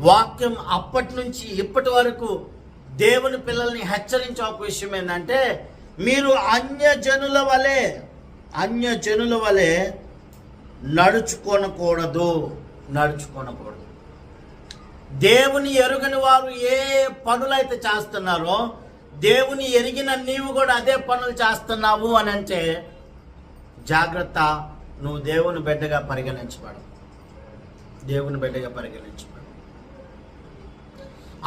వాక్యం అప్పటి నుంచి ఇప్పటి వరకు దేవుని పిల్లల్ని హెచ్చరించే ఒక విషయం ఏంటంటే, మీరు అన్యజనుల వలె నడుచుకోనకూడదు. దేవుని ఎరుగని వారు ఏ పనులైతే చేస్తున్నారో, దేవుని ఎరిగిన నీవు కూడా అదే పనులు చేస్తున్నావు అని అంటే జాగ్రత్త, నువ్వు దేవుని బిడ్డగా పరిగణించబడు.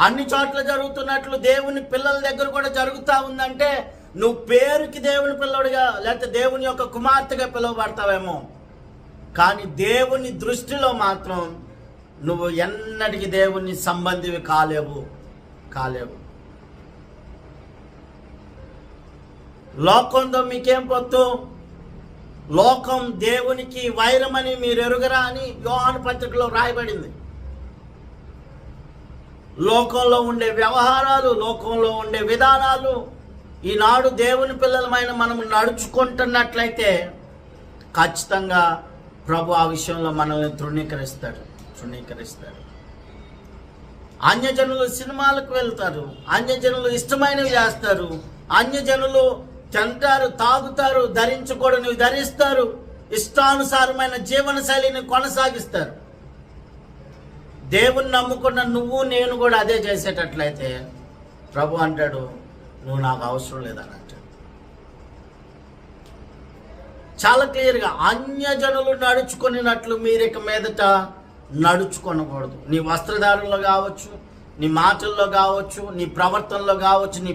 అన్ని చోట్ల జరుగుతున్నట్లు దేవుని పిల్లల దగ్గర కూడా జరుగుతూ ఉందంటే, నువ్వు పేరుకి దేవుని పిల్లడిగా లేకపోతే దేవుని యొక్క కుమార్తెగా పిలువబడతావేమో, కానీ దేవుని దృష్టిలో మాత్రం నువ్వు ఎన్నటికి దేవుని సంబంధివి కాలేవు. లోకంతో మీకేం పొత్తు? లోకం దేవునికి వైరమని మీరు ఎరుగరా అని యోహాను పత్రికలో రాయబడింది. లోకంలో ఉండే వ్యవహారాలు, లోకంలో ఉండే విధానాలు ఈనాడు దేవుని పిల్లలమైన మనం నడుచుకుంటున్నట్లయితే ఖచ్చితంగా ప్రభు ఆ విషయంలో మనల్ని తృణీకరిస్తాడు. అన్యజనులు సినిమాలకు వెళ్తారు, అన్యజనులు ఇష్టమైనవి చేస్తారు, అన్యజనులు తింటారు, తాగుతారు, ధరించకూడనివి ధరిస్తారు, ఇష్టానుసారమైన జీవన శైలిని కొనసాగిస్తారు. దేవుని నమ్ముకున్న నువ్వు నేను కూడా అదే చేసేటట్లయితే ప్రభు అంటాడు, నువ్వు నాకు అవసరం లేదని అంటాడు. చాలా క్లియర్గా అన్యజనులు నడుచుకున్నట్లు మీరు ఇక మీదట నడుచుకొనకూడదు. నీ వస్త్రధారణలో కావచ్చు, నీ మాటల్లో కావచ్చు, నీ ప్రవర్తనలో కావచ్చు, నీ